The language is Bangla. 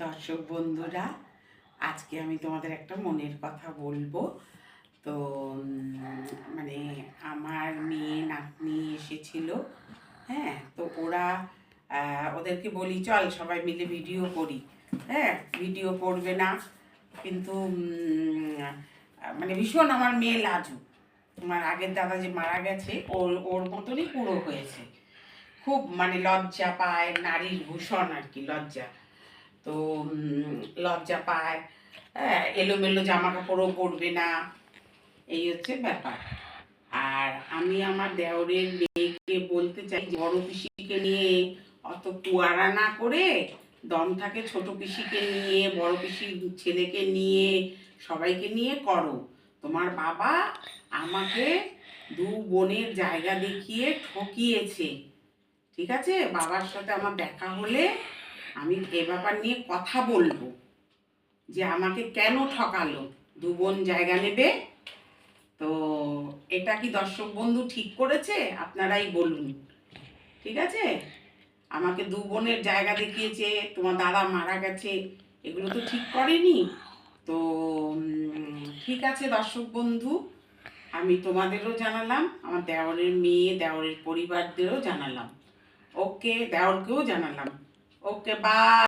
দর্শক বন্ধুরা, আজকে আমি তোমাদের একটা মনের কথা বলবো। তো মানে আমার মেয়ে নাতনি এসেছিল। হ্যাঁ, তো ওদেরকে বলি চল সবাই মিলে ভিডিও করি। হ্যাঁ, ভিডিও করবে না, কিন্তু মানে ভীষণ আমার মেয়ে লাজুক। আমার আগের দাদা যে মারা গেছে ওর ওর মতনই পুরো হয়েছে। খুব মানে লজ্জা পায়, নারীর ভূষণ আর কি, লজ্জা। তো লজ্জা পায়, হ্যাঁ, এলোমেলো জামা কাপড়ও পরবে না, এই হচ্ছে ব্যাপার। আর আমি আমার দেওরের মেয়েকে বলতে চাই, বড় পিসিকে নিয়ে অত কুয়ারা না করে দম থাকে ছোট পিসিকে নিয়ে, বড় পিসির ছেলেকে নিয়ে, সবাইকে নিয়ে করো। তোমার বাবা আমাকে দু বোনের জায়গা দেখিয়ে ঠকিয়েছে, ঠিক আছে? বাবার সাথে আমার দেখা হলে আমি এ ব্যাপার নিয়ে কথা বলবো, যে আমাকে কেন ঠকালো। দু বোন জায়গা নেবে, তো এটা কি দর্শক বন্ধু ঠিক করেছে? আপনারাই বলুন, ঠিক আছে? আমাকে দু বোনের জায়গা দেখিয়েছে, তোমার দাদা মারা গেছে, এগুলো তো ঠিক করেনি। তো ঠিক আছে দর্শক বন্ধু, আমি তোমাদেরও জানালাম, আমার দেওরের মেয়ে দেওরের পরিবারদেরও জানালাম, ওকে, দেওরকেও জানালাম। ওকে, বাই।